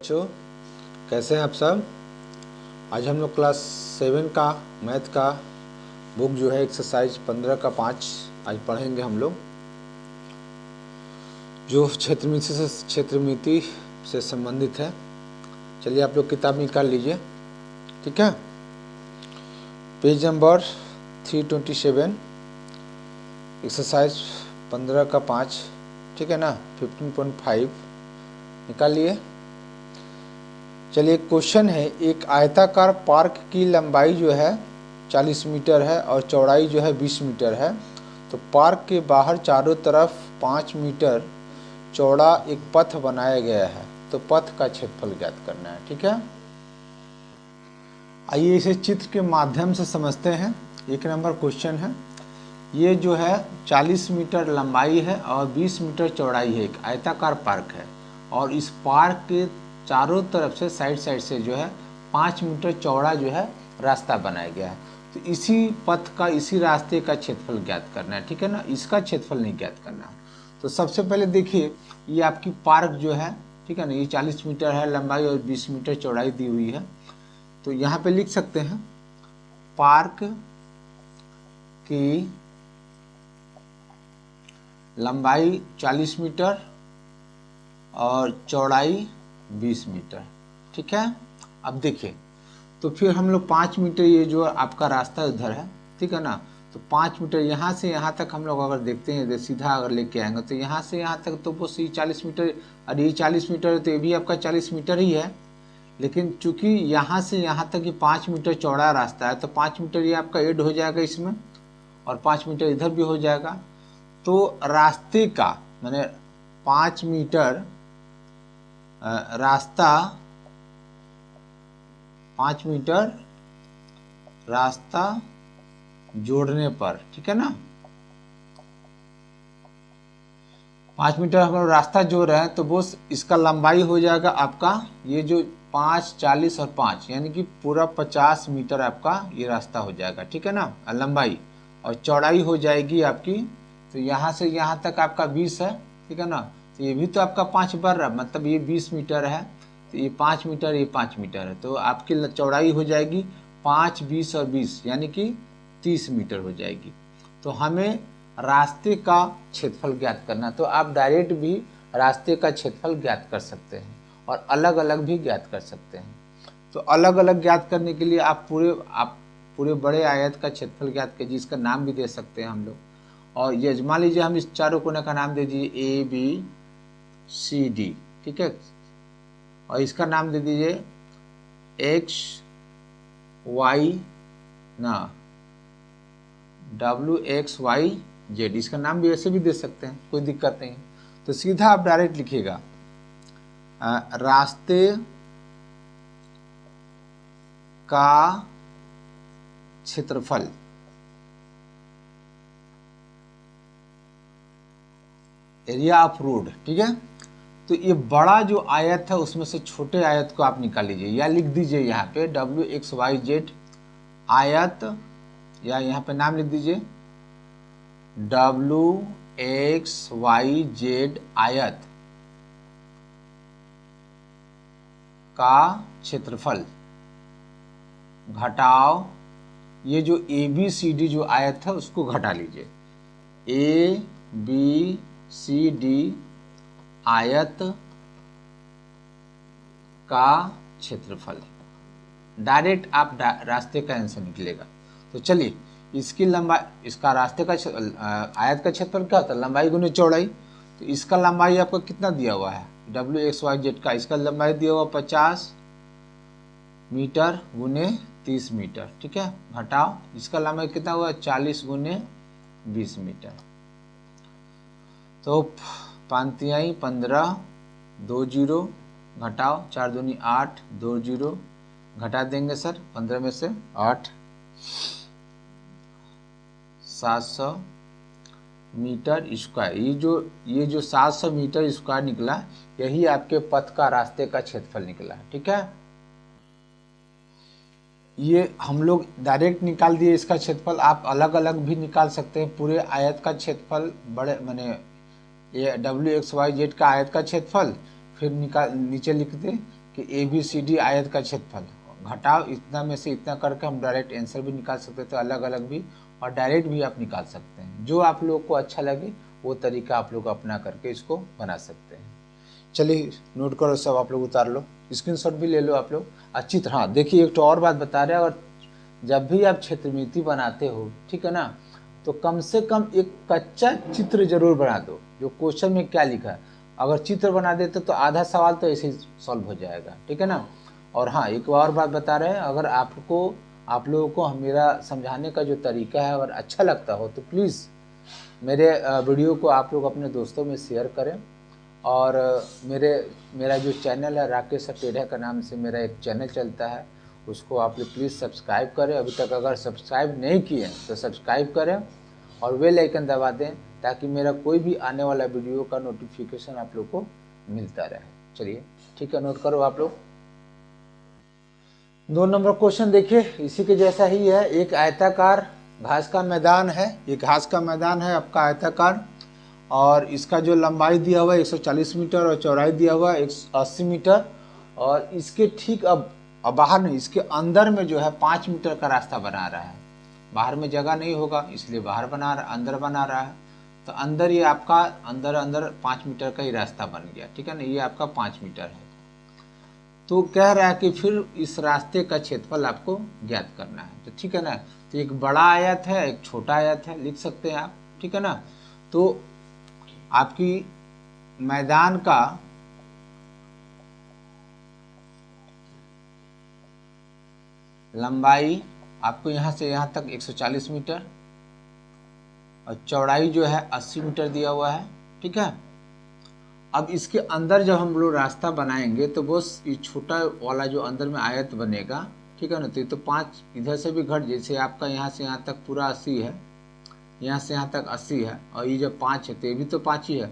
बच्चों, कैसे हैं आप सब। आज हम लोग क्लास 7 का मैथ का बुक जो है एक्सरसाइज 15 का 5 आज पढ़ेंगे हम लोग, जो क्षेत्रमिति से संबंधित है। चलिए आप लोग किताब निकाल लीजिए, ठीक है। पेज नंबर 327, एक्सरसाइज 15 का 5, ठीक है ना। 15.5 निकाल लिए। चलिए क्वेश्चन है, एक आयताकार पार्क की लंबाई जो है 40 मीटर है और चौड़ाई जो है 20 मीटर है। तो पार्क के बाहर चारों तरफ 5 मीटर चौड़ा एक पथ बनाया गया है। तो पथ का क्षेत्रफल ज्ञात करना है, ठीक है। आइए इसे चित्र के माध्यम से समझते हैं। 1 नंबर क्वेश्चन है, ये जो है 40 मीटर लंबाई है और 20 मीटर चौड़ाई है। एक आयताकार पार्क है और इस पार्क के चारों तरफ से साइड से जो है 5 मीटर चौड़ा जो है रास्ता बनाया गया है। तो इसी पथ का, इसी रास्ते का क्षेत्रफल ज्ञात करना है, ठीक है ना। इसका क्षेत्रफल नहीं ज्ञात करना है। तो सबसे पहले देखिए, ये आपकी पार्क जो है, ठीक है ना, ये 40 मीटर है लंबाई और 20 मीटर चौड़ाई दी हुई है। तो यहाँ पे लिख सकते हैं पार्क की लंबाई 40 मीटर और चौड़ाई 20 मीटर, ठीक है। अब देखिए, तो फिर हम लोग 5 मीटर, ये जो आपका रास्ता उधर है, ठीक है ना। तो 5 मीटर यहाँ से यहाँ तक हम लोग अगर देखते हैं, सीधा अगर लेके आएंगे तो यहाँ से यहाँ तक तो बस ये 40 मीटर, और ये 40 मीटर है तो ये भी आपका 40 मीटर ही है। लेकिन चूंकि यहाँ से यहाँ तक ये 5 मीटर चौड़ा रास्ता है, तो 5 मीटर ये आपका ऐड हो जाएगा इसमें और 5 मीटर इधर भी हो जाएगा। तो रास्ते का मैंने 5 मीटर रास्ता, 5 मीटर रास्ता जोड़ने पर, ठीक है ना। 5 मीटर हम लोग रास्ता जोड़ रहे हैं तो बस इसका लंबाई हो जाएगा आपका, ये जो 5, 40 और 5 यानी कि पूरा 50 मीटर आपका ये रास्ता हो जाएगा, ठीक है ना, लंबाई। और चौड़ाई हो जाएगी आपकी, तो यहाँ से यहाँ तक आपका 20 है, ठीक है ना। तो ये भी तो आपका 5 बढ़ रहा, मतलब ये 20 मीटर है, तो ये 5 मीटर, ये 5 मीटर है। तो आपकी चौड़ाई हो जाएगी 5, 20 और 20 यानी कि 30 मीटर हो जाएगी। तो हमें रास्ते का क्षेत्रफल ज्ञात करना, तो आप डायरेक्ट भी रास्ते का क्षेत्रफल ज्ञात कर सकते हैं और अलग अलग भी ज्ञात कर सकते हैं। तो अलग अलग ज्ञात करने के लिए आप पूरे बड़े आयत का क्षेत्रफल ज्ञात कीजिए, जिसका नाम भी दे सकते हैं हम लोग। और ये मान लीजिए हम इस चारों कोने का नाम दे दीजिए ABCD, ठीक है। और इसका नाम दे दीजिए XY ना WXYZ, इसका नाम भी ऐसे भी दे सकते हैं, कोई दिक्कत नहीं। तो सीधा आप डायरेक्ट लिखिएगा रास्ते का क्षेत्रफल, एरिया ऑफ रोड, ठीक है। तो ये बड़ा जो आयत है उसमें से छोटे आयत को आप निकाल लीजिए, या लिख दीजिए यहाँ पे WXYZ आयत, या यहाँ पे नाम लिख दीजिए WXYZ आयत का क्षेत्रफल घटाओ ये जो ABCD जो आयत है उसको घटा लीजिए। ABCD आयत का क्षेत्रफल, डायरेक्ट आप रास्ते का आंसर निकलेगा। तो चलिए, इसकी लंबाई, इसका रास्ते का आयत का क्षेत्रफल क्या होता है, लंबाई गुने चौड़ाई। तो इसका लंबाई आपका कितना दिया हुआ है WXYZ का, इसका लंबाई दिया हुआ 50 मीटर गुने 30 मीटर, ठीक है। घटाओ इसका लंबाई कितना हुआ 40 गुने 20 मीटर। तो 5 तिहाई 15, 2 जीरो, घटाओ 4 दूनी 8, 2 जीरो, घटा देंगे सर 15 में से 8, 700 मीटर स्क्वायर। ये जो 700 मीटर स्क्वायर निकला, यही आपके पथ का, रास्ते का क्षेत्रफल निकला, ठीक है। ये हम लोग डायरेक्ट निकाल दिए इसका क्षेत्रफल, आप अलग अलग भी निकाल सकते हैं। पूरे आयत का क्षेत्रफल, बड़े माने ये WXYZ का आयत का क्षेत्रफल, फिर नीचे लिख दें कि ABCD आयत का क्षेत्रफल, घटाओ इतना में से इतना करके हम डायरेक्ट आंसर भी निकाल सकते थे, अलग अलग भी, और डायरेक्ट भी आप निकाल सकते हैं। जो आप लोग को अच्छा लगे वो तरीका आप लोग अपना करके इसको बना सकते हैं। चलिए नोट करो, सब आप लोग उतार लो, स्क्रीनशॉट भी ले लो आप लोग अच्छी तरह। देखिए एक तो और बात बता रहे हैं, और जब भी आप क्षेत्रमिति बनाते हो, ठीक है ना, तो कम से कम एक कच्चा चित्र जरूर बना दो, जो क्वेश्चन में क्या लिखा है। अगर चित्र बना देते तो आधा सवाल तो ऐसे ही सॉल्व हो जाएगा, ठीक है ना। और हाँ, एक और बात बता रहे हैं, अगर आप लोगों को मेरा समझाने का जो तरीका है अगर अच्छा लगता हो तो प्लीज़ मेरे वीडियो को आप लोग अपने दोस्तों में शेयर करें। और मेरा जो चैनल है राकेश अटेढ़ा का नाम से मेरा एक चैनल चलता है, उसको आप लोग प्लीज़ सब्सक्राइब करें। अभी तक अगर सब्सक्राइब नहीं किए तो सब्सक्राइब करें और बेल आइकन दबा दें, ताकि मेरा कोई भी आने वाला वीडियो का नोटिफिकेशन आप लोग को मिलता रहे। चलिए ठीक है, नोट करो आप लोग। 2 नंबर क्वेश्चन देखिए, इसी के जैसा ही है। एक आयताकार घास का मैदान है, ये घास का मैदान है आपका आयताकार, और इसका जो लंबाई दिया हुआ है 140 मीटर और चौड़ाई दिया हुआ है 180 मीटर। और इसके ठीक अब बाहर नहीं, इसके अंदर में जो है 5 मीटर का रास्ता बना रहा है। बाहर में जगह नहीं होगा इसलिए बाहर बना रहा, अंदर बना रहा है। तो अंदर ये आपका अंदर 5 मीटर का ही रास्ता बन गया, ठीक है ना, ये आपका 5 मीटर है। तो कह रहा है कि फिर इस रास्ते का क्षेत्रफल आपको ज्ञात करना है। तो ठीक है ना, तो एक बड़ा आयत है, एक छोटा आयत है, लिख सकते हैं आप, ठीक है ना। तो आपकी मैदान का लंबाई आपको यहाँ से यहाँ तक 140 मीटर और चौड़ाई जो है 80 मीटर दिया हुआ है, ठीक है। अब इसके अंदर जब हम लोग रास्ता बनाएंगे तो बस ये छोटा वाला जो अंदर में आयत बनेगा, ठीक है ना, तो ये तो 5 इधर से भी घट, जैसे आपका यहाँ से यहाँ तक पूरा 80 है, यहाँ से यहाँ तक 80 है, और ये जब 5 है तो ये भी तो 5 ही है,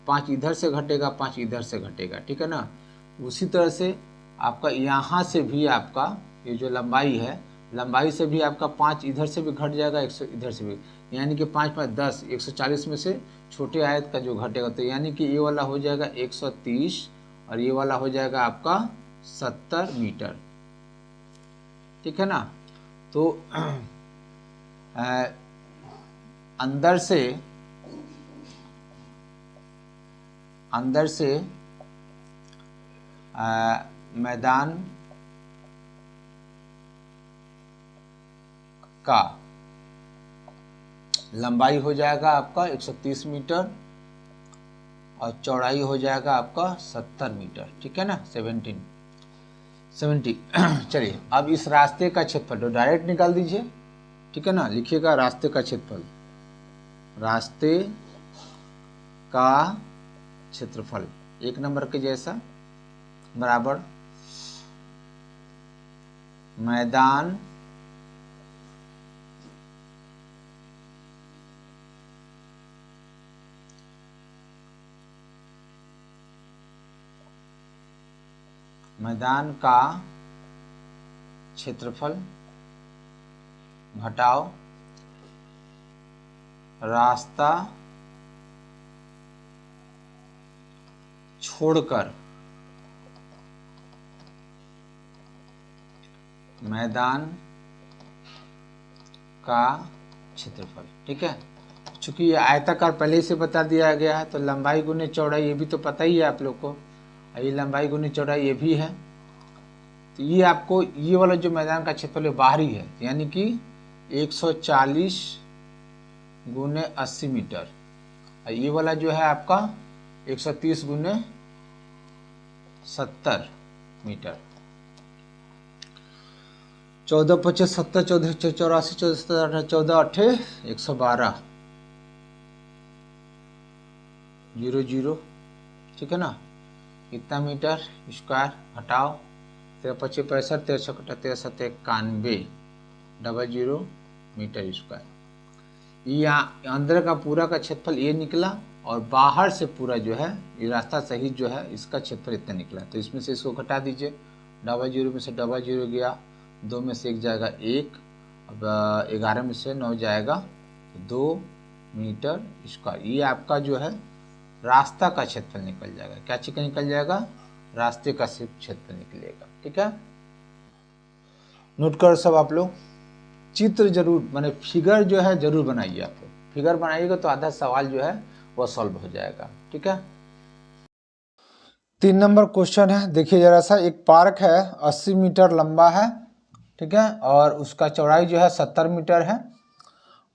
5 इधर से घटेगा, 5 इधर से घटेगा, ठीक है ना। उसी तरह से आपका यहाँ से भी आपका ये जो लंबाई है, लंबाई से भी आपका 5 इधर से भी घट जाएगा, 100 इधर से भी, यानी कि 5 5 10, 140 में से छोटे आयत का जो घटेगा, तो यानी कि ये वाला हो जाएगा 130 और ये वाला हो जाएगा आपका 70 मीटर, ठीक है ना। तो अंदर से मैदान का लंबाई हो जाएगा आपका 130 मीटर और चौड़ाई हो जाएगा आपका 70 मीटर, ठीक है ना, 70। चलिए अब इस रास्ते का क्षेत्रफल तो डायरेक्ट निकाल दीजिए, ठीक है ना। लिखिएगा रास्ते का क्षेत्रफल, रास्ते का क्षेत्रफल 1 नंबर के जैसा बराबर मैदान का क्षेत्रफल घटाओ रास्ता छोड़कर मैदान का क्षेत्रफल, ठीक है। चूंकि ये आयताकार पहले से बता दिया गया है, तो लंबाई गुने चौड़ाई ये भी तो पता ही है आप लोग को, ये लंबाई गुनी चौड़ाई ये भी है। तो ये आपको ये वाला जो मैदान का क्षेत्रफल बाहरी है, यानी कि 140 गुने 80 मीटर, और ये वाला जो है आपका 130 गुने 70 मीटर। 14 25 70 14 84 14 14 8 112 00, ठीक है ना। कितना मीटर स्क्वायर घटाओ 13 25 65 13 13 7 91 00 मीटर स्क्वायर। ये अंदर का पूरा का क्षेत्रफल ये निकला, और बाहर से पूरा जो है ये रास्ता सहित जो है इसका क्षेत्रफल इतना निकला। तो इसमें से इसको घटा दीजिए, 00 में से 00 गया, 2 में से 1 जाएगा 1, अब 11 में से 9 जाएगा 2 मीटर स्क्वायर। ये आपका जो है रास्ता का क्षेत्रफल निकल जाएगा। क्या चीज निकल जाएगा? रास्ते का सिर्फ क्षेत्रफल निकलेगा। ठीक है, नोट करो सब आप लोग। चित्र जरूर माने फिगर जो है जरूर बनाइए। आप लोग फिगर बनाइएगा तो आधा सवाल जो है वो सॉल्व हो जाएगा। ठीक है, 3 नंबर क्वेश्चन है, देखिए जरा सा। एक पार्क है 80 मीटर लंबा है, ठीक है, और उसका चौड़ाई जो है 70 मीटर है,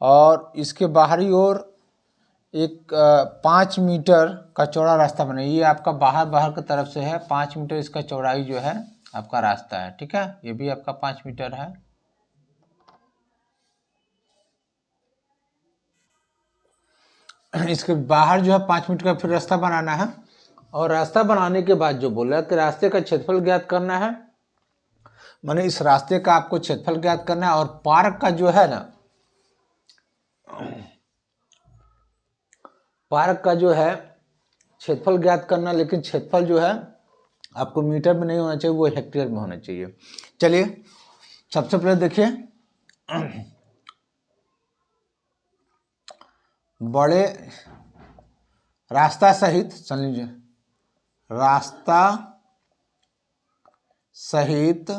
और इसके बाहरी ओर एक 5 मीटर का चौड़ा रास्ता बना। ये आपका बाहर की तरफ से है, 5 मीटर इसका चौड़ाई जो है आपका रास्ता है। ठीक है, ये भी आपका 5 मीटर है। इसके बाहर जो है 5 मीटर का फिर रास्ता बनाना है, और रास्ता बनाने के बाद जो बोला कि रास्ते का क्षेत्रफल ज्ञात करना है, माने इस रास्ते का आपको क्षेत्रफल ज्ञात करना है। और पार्क का जो है ना, पार्क का जो है क्षेत्रफल ज्ञात करना, लेकिन क्षेत्रफल जो है आपको मीटर में नहीं होना चाहिए, वो हेक्टेयर में होना चाहिए। चलिए सबसे पहले देखिए, बड़े रास्ता सहित, सुन लीजिए, रास्ता सहित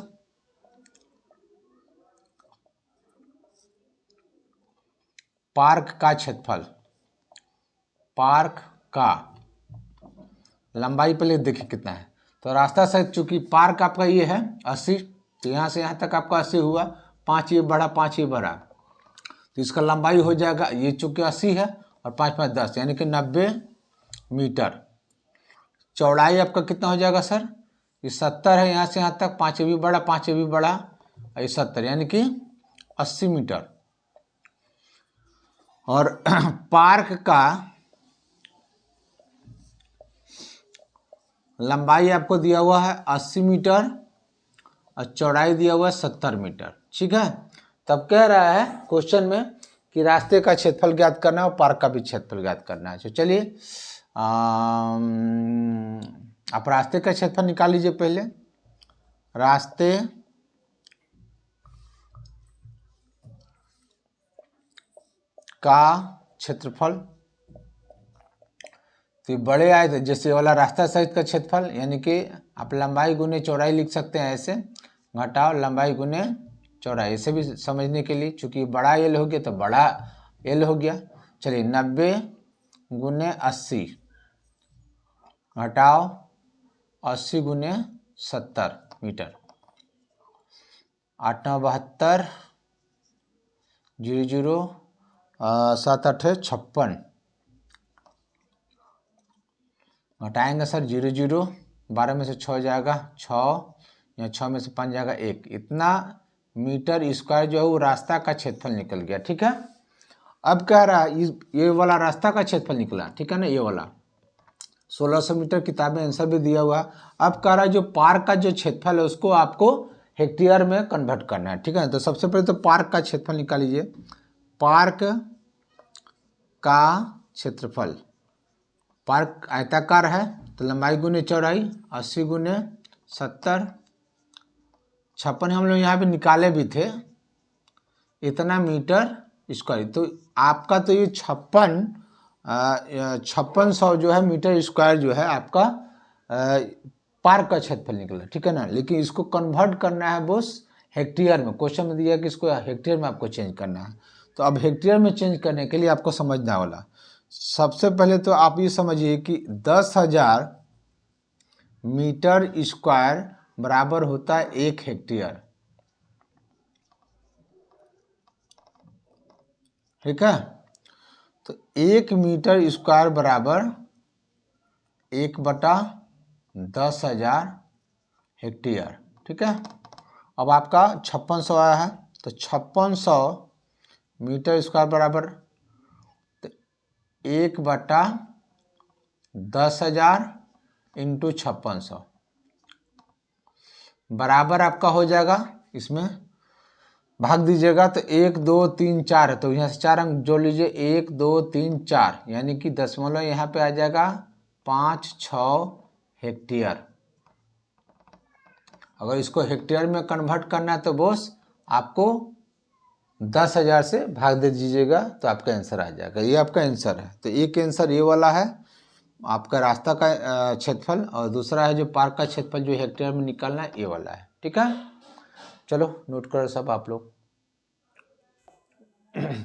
पार्क का क्षेत्रफल, पार्क का लंबाई पहले देखिए कितना है। तो रास्ता सहित चूंकि पार्क आपका ये है 80, तो यहाँ से यहाँ तक आपका 80 हुआ, 5 ये बढ़ा, 5 ये बढ़ा, तो इसका लंबाई हो जाएगा, ये चूंकि 80 है और 5 5 10 यानी कि 90 मीटर। चौड़ाई आपका कितना हो जाएगा सर? ये 70 है, यहाँ से यहाँ तक 5 ये भी बढ़ा, 5 ये भी बढ़ा, और ये 70 यानी कि 80 मीटर। और पार्क का लंबाई आपको दिया हुआ है 80 मीटर और चौड़ाई दिया हुआ है 70 मीटर। ठीक है, तब कह रहा है क्वेश्चन में कि रास्ते का क्षेत्रफल ज्ञात करना है और पार्क का भी क्षेत्रफल ज्ञात करना है। तो चलिए आप रास्ते का क्षेत्रफल निकाल लीजिए पहले। रास्ते का क्षेत्रफल, तो बड़े आए थे जैसे वाला रास्ता सहित का क्षेत्रफल, यानी कि आप लंबाई गुने चौड़ाई लिख सकते हैं ऐसे, घटाओ लंबाई गुने चौड़ाई, ऐसे भी समझने के लिए, चूंकि बड़ा एल हो गया तो बड़ा एल हो गया। चलिए 90 गुने 80 घटाओ 80 गुने 70 मीटर, 8 9 72, 0 0 7 8 56, घटाएंगे सर 0 0, 12 में से 6 जाएगा 6, या 6 में से 5 जाएगा 1, इतना मीटर स्क्वायर जो है वो रास्ता का क्षेत्रफल निकल गया। ठीक है, अब कह रहा है ये वाला रास्ता का क्षेत्रफल निकला, ठीक है ना, ये वाला 1600 मीटर, किताब में आंसर भी दिया हुआ। अब कह रहा है जो पार्क का जो क्षेत्रफल है उसको आपको हेक्टेयर में कन्वर्ट करना है। ठीक है, तो सबसे पहले तो पार्क का क्षेत्रफल निकाल लीजिए। पार्क का क्षेत्रफल, पार्क आयताकार है तो लंबाई गुने चौड़ाई 80 गुने 70, 56 हम लोग यहाँ पे निकाले भी थे, इतना मीटर स्क्वायर। तो आपका तो ये 5600 जो है मीटर स्क्वायर जो है आपका पार्क का क्षेत्रफल निकला। ठीक है ना, लेकिन इसको कन्वर्ट करना है बॉस हेक्टेयर में। क्वेश्चन में दिया कि इसको हेक्टेयर में आपको चेंज करना है। तो अब हेक्टेयर में चेंज करने के लिए आपको समझना वाला, सबसे पहले तो आप ये समझिए कि 10,000 मीटर स्क्वायर बराबर होता है 1 हेक्टेयर। ठीक है, तो 1 मीटर स्क्वायर बराबर 1/10,000 हेक्टेयर। ठीक है, अब आपका 5600 आया है, तो 5600 मीटर स्क्वायर बराबर 1/10,000 इंटू 5600 बराबर आपका हो जाएगा, इसमें भाग दीजिएगा तो 1 2 3 4 है, तो यहाँ से 4 अंक जोड़ लीजिए, 1 2 3 4, यानी कि दशमलव यहाँ पे आ जाएगा 5 6 हेक्टेयर। अगर इसको हेक्टेयर में कन्वर्ट करना है तो बॉस आपको 10,000 से भाग दे दीजिएगा तो आपका आंसर आ जाएगा। ये आपका आंसर है। तो एक आंसर ये वाला है, आपका रास्ता का क्षेत्रफल, और दूसरा है जो पार्क का क्षेत्रफल जो हेक्टेयर में निकालना है, ये वाला है। ठीक है, चलो नोट करो सब आप लोग।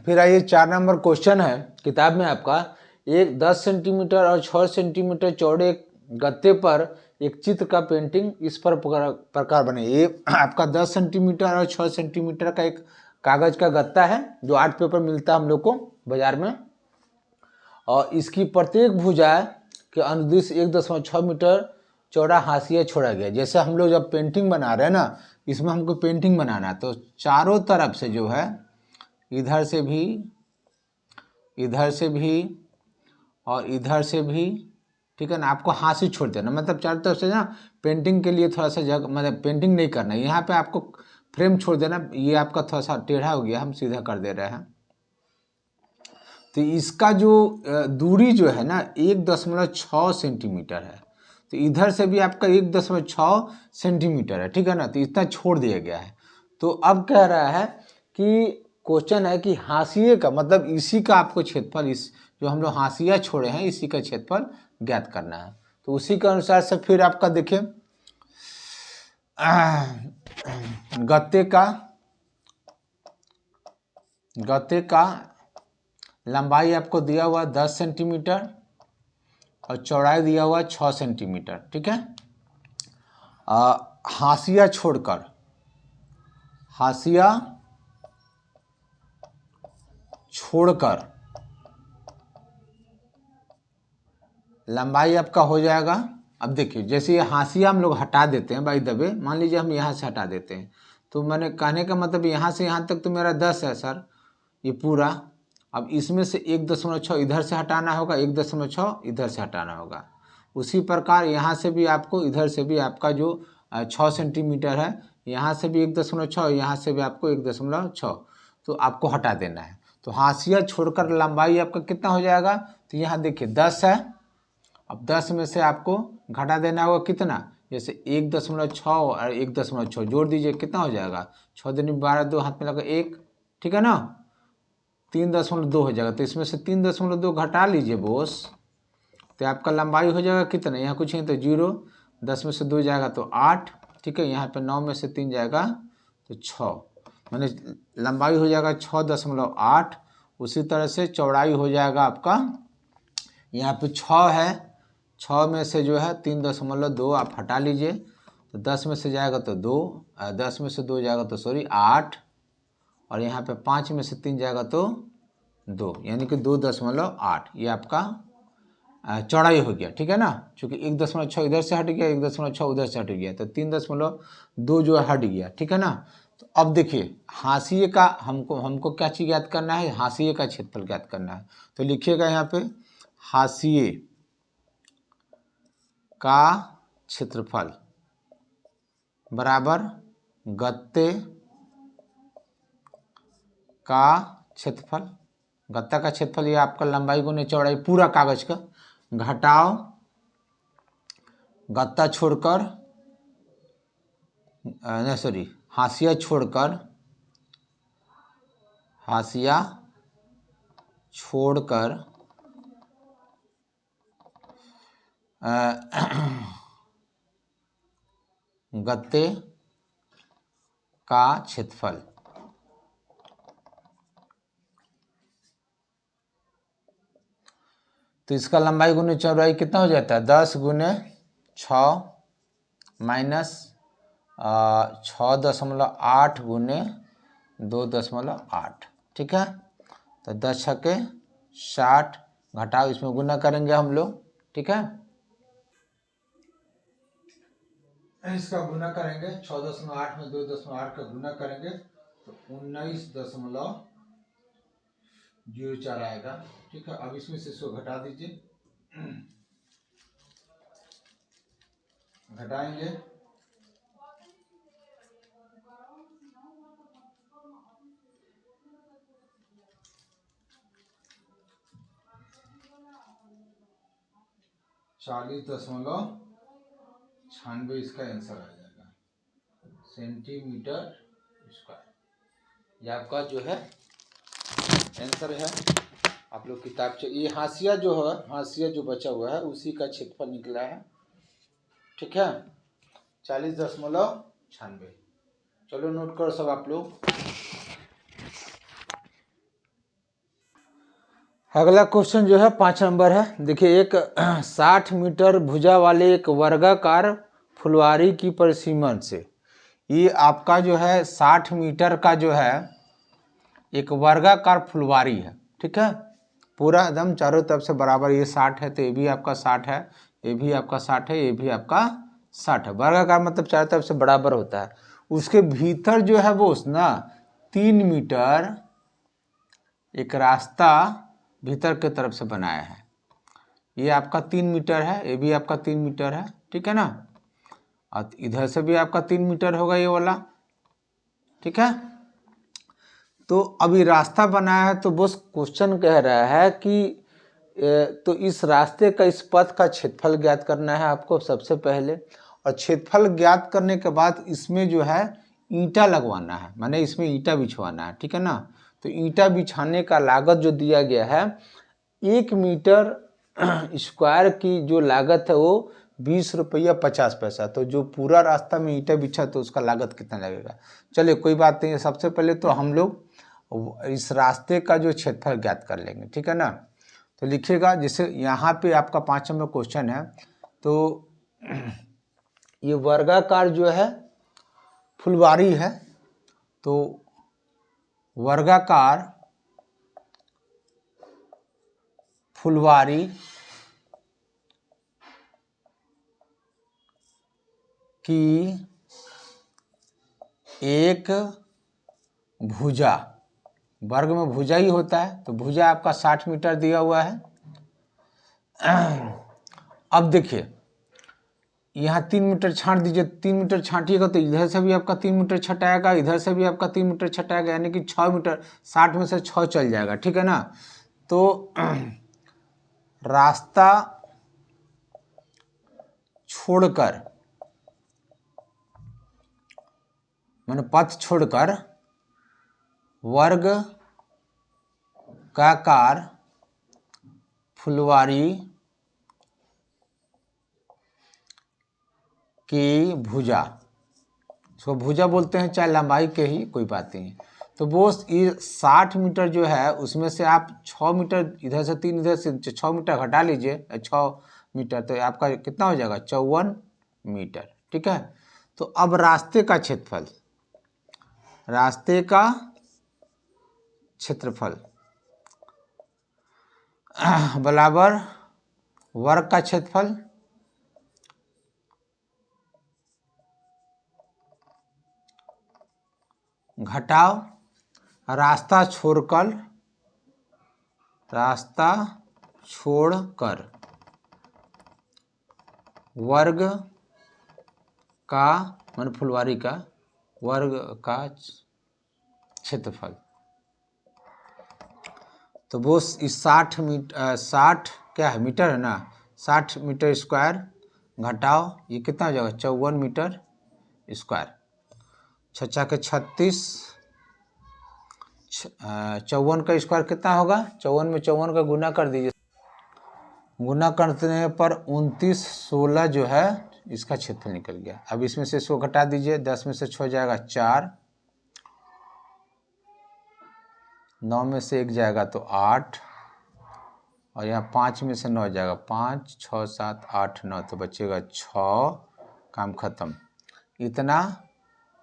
फिर आइए 4 नंबर क्वेश्चन है किताब में आपका, एक 10 सेंटीमीटर और 6 सेंटीमीटर चौड़े गत्ते पर एक चित्र का पेंटिंग इस प्रकार बने। ये आपका 10 सेंटीमीटर और 6 सेंटीमीटर का एक कागज का गत्ता है जो आर्ट पेपर मिलता है हम लोग को बाजार में, और इसकी प्रत्येक भुजा के अनुदिश 1.6 मीटर चौड़ा हाशिया छोड़ा गया। जैसे हम लोग जब पेंटिंग बना रहे हैं ना, इसमें हमको पेंटिंग बनाना है, तो चारों तरफ से जो है, इधर से भी, इधर से भी और इधर से भी, ठीक है ना, आपको हाशिया छोड़ देना, मतलब चारों तरफ से ना पेंटिंग के लिए थोड़ा सा जगह, मतलब पेंटिंग नहीं करना, यहाँ पे आपको फ्रेम छोड़ देना। ये आपका थोड़ा सा टेढ़ा हो गया, हम सीधा कर दे रहे हैं। तो इसका जो दूरी जो है ना 1.6 सेंटीमीटर है, तो इधर से भी आपका 1.6 सेंटीमीटर है, ठीक है ना, तो इतना छोड़ दिया गया है। तो अब कह रहा है कि क्वेश्चन है कि हाशिए का, मतलब इसी का आपको क्षेत्रफल, इस जो हम लोग हाशिया छोड़े हैं इसी का क्षेत्रफल ज्ञात करना है। तो उसी के अनुसार से फिर आपका देखिए गत्ते का लंबाई आपको दिया हुआ 10 सेंटीमीटर और चौड़ाई दिया हुआ 6 सेंटीमीटर, ठीक है। हाशिया छोड़कर लंबाई आपका हो जाएगा। अब देखिए, जैसे ये हाशिया हम लोग हटा देते हैं बाई द वे, मान लीजिए हम यहाँ से हटा देते हैं, तो मैंने कहने का मतलब यहाँ से यहाँ तक तो मेरा 10 है सर, ये पूरा। अब इसमें से 1.6 इधर से हटाना होगा, 1.6 इधर से हटाना होगा। उसी प्रकार यहाँ से भी आपको, इधर से भी आपका जो 6 सेंटीमीटर है, यहाँ से भी 1.6, यहाँ से भी आपको 1.6, तो आपको हटा देना है। तो हाशिया छोड़कर लंबाई आपका कितना हो जाएगा, तो यहाँ देखिए 10 है। अब 10 में से आपको घटा देना होगा कितना, जैसे 1.6 और 1.6 जोड़ दीजिए, कितना हो जाएगा, 6 दूनी 12, 2 हाथ में लगा 1, ठीक है ना, 3.2 हो जाएगा। तो इसमें से 3.2 घटा लीजिए बोस, तो आपका लंबाई हो जाएगा कितना, यहाँ कुछ नहीं तो 0, 10 में से 2 जाएगा तो 8, ठीक है, यहाँ पे 9 में से 3 जाएगा तो 6, माने लंबाई हो जाएगा 6.8। उसी तरह से चौड़ाई हो जाएगा आपका, यहाँ पे 6 है, 6 में से जो है 3.2 आप हटा लीजिए, तो 10 में से जाएगा तो 2, 10 में से 2 जाएगा तो 8, और यहाँ पे 5 में से 3 जाएगा तो 2, यानी कि 2.8 ये आपका चौड़ाई हो गया, ठीक है ना। चूँकि 1.6 इधर से हट गया, 1.6 उधर से हट गया, तो 3.2 जो हट गया, ठीक है ना। तो अब देखिए हाशिए का हमको क्या चीज़ ज्ञात करना है, हाशिए का क्षेत्रफल ज्ञात करना है। तो लिखिएगा यहाँ पे हाशिए का क्षेत्रफल बराबर गत्ते का क्षेत्रफल, गत्ता का क्षेत्रफल ये आपका लंबाई गुने चौड़ाई पूरा कागज का, घटाओ गत्ता छोड़कर, नहीं सॉरी, हाशिया छोड़कर गत्ते का क्षेत्रफल। तो इसका लंबाई गुने चौड़ाई कितना हो जाता है, 10 गुने 6 माइनस 6.8 गुने 2.8, ठीक है। तो 10 छके 60, घटाओ, इसमें गुना करेंगे हम लोग, ठीक है, इसका गुना करेंगे, 6.8 में 2.8 का गुना करेंगे तो 19.04 आएगा, ठीक है। अब इसमें से इसको घटा दीजिए, घटाएंगे, (40.96) इसका आंसर आ जाएगा, सेंटीमीटर स्क्वायर। ये आपका जो है आंसर है। आप लोग किताब ये हाशिया जो है, हाशिया जो बचा हुआ है उसी का क्षेत्रफल निकला है। ठीक है, 40.96। चलो नोट करो सब आप लोग। अगला क्वेश्चन जो है 5 नंबर है। देखिए, एक 60 मीटर भुजा वाले एक वर्गाकार फुलवारी की परिसीमन से, ये आपका जो है 60 मीटर का जो है एक वर्गाकार फुलवारी है। ठीक है, पूरा एकदम चारों तरफ से बराबर, ये 60 है तो ये भी आपका 60 है, ये भी आपका 60 है, ये भी आपका 60 है। वर्गाकार मतलब चारों तरफ से बराबर होता है। उसके भीतर जो है वो ना 3 मीटर एक रास्ता भीतर की तरफ से बनाया है। ये आपका 3 मीटर है, ये भी आपका 3 मीटर है। ठीक है ना, और इधर से भी आपका 3 मीटर होगा ये वाला। ठीक है, तो अभी रास्ता बनाया है तो बस क्वेश्चन कह रहा है कि तो इस रास्ते का, इस पथ का क्षेत्रफल ज्ञात करना है आपको सबसे पहले। और क्षेत्रफल ज्ञात करने के बाद इसमें जो है ईंटा लगवाना है, माने इसमें ईंटा बिछवाना है। ठीक है ना, तो ईंटा बिछाने का लागत जो दिया गया है 1 मीटर स्क्वायर की जो लागत है वो 20 रुपया 50 पैसा। तो जो पूरा रास्ता में ईंटा बिछा तो उसका लागत कितना लगेगा। चलिए कोई बात नहीं है, सबसे पहले तो हम लोग इस रास्ते का जो क्षेत्रफल ज्ञात कर लेंगे। ठीक है ना, तो लिखिएगा, जैसे यहाँ पे आपका 5 नंबर क्वेश्चन है, तो ये वर्गाकार जो है फुलवारी है, तो वर्गाकार फुलवारी की एक भुजा, वर्ग में भुजा ही होता है, तो भुजा आपका 60 मीटर दिया हुआ है। अब देखिए, यहाँ 3 मीटर छांट दीजिए, 3 मीटर छांटिएगा तो इधर से भी आपका 3 मीटर छटाएगा, इधर से भी आपका 3 मीटर छटाएगा, यानी कि 6 मीटर, 60 में से 6 चल जाएगा। ठीक है ना, तो रास्ता छोड़कर, माने पथ छोड़कर वर्ग काकार फुलवारी की भुजा, इसको भुजा बोलते हैं, चाहे लंबाई के ही कोई बात नहीं है। तो वो ये 60 मीटर जो है उसमें से आप 6 मीटर इधर से 3 इधर से 6 मीटर घटा लीजिए, 6 मीटर, तो आपका कितना हो जाएगा 54 मीटर। ठीक है, तो अब रास्ते का क्षेत्रफल, रास्ते का क्षेत्रफल बराबर वर्ग का क्षेत्रफल घटाव रास्ता छोड़कर, रास्ता छोड़कर वर्ग का, मान फुलवारी का वर्ग का क्षेत्रफल। तो वो इस 60 मीटर, 60 क्या है मीटर है ना, 60 मीटर स्क्वायर घटाओ ये कितना हो जाएगा 54 मीटर स्क्वायर। 6 के 36, 54 का स्क्वायर कितना होगा, 54 में 54 का गुना कर दीजिए, गुना करने पर 29/16 जो है इसका क्षेत्रफल निकल गया। अब इसमें से इसको घटा दीजिए, 10 में से 6 जाएगा 4, 9 में से 1 जाएगा तो 8, और यहाँ 5 में से 9 जाएगा 5, 6, 7, 8, 9, तो बचेगा 6, काम खत्म। इतना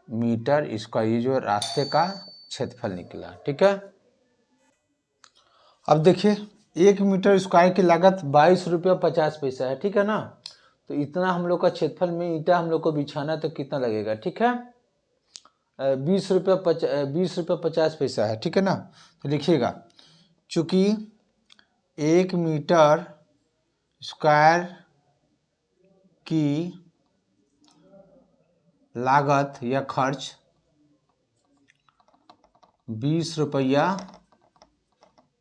मीटर इसका ये जो रास्ते का क्षेत्रफल निकला। ठीक है, अब देखिए 1 मीटर स्क्वायर की लागत 22 रुपया 50 पैसा है। ठीक है ना, तो इतना हम लोग का क्षेत्रफल में ईंटा हम लोग को बिछाना तो कितना लगेगा। ठीक है, 20 रुपया 50 पैसा है। ठीक है ना, तो लिखिएगा, चूँकि 1 मीटर स्क्वायर की लागत या खर्च 20 रुपया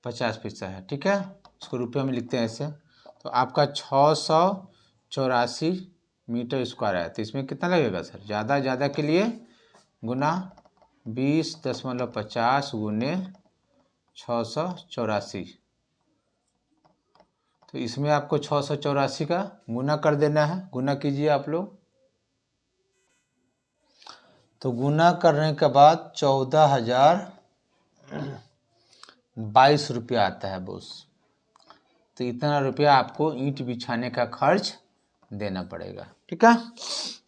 50 पैसा है। ठीक है, इसको रुपये में लिखते हैं ऐसे, तो आपका 684 मीटर स्क्वायर है। तो इसमें कितना लगेगा सर, ज़्यादा के लिए गुना 20.50 गुने 684, तो इसमें आपको 684 का गुना कर देना है। गुना कीजिए आप लोग। तो गुना करने के बाद 14,022 रुपया आता है बॉस। तो इतना रुपया आपको ईंट बिछाने का खर्च देना पड़ेगा। ठीक है,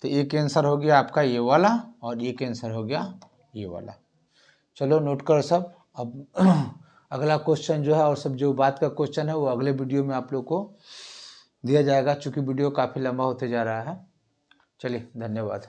तो एक आंसर हो गया आपका ये वाला और एक आंसर हो गया ये वाला। चलो नोट करो सब। अब अगला क्वेश्चन जो है और सब जो बात का क्वेश्चन है वो अगले वीडियो में आप लोग को दिया जाएगा, चूँकि वीडियो काफ़ी लंबा होते जा रहा है। चलिए, धन्यवाद।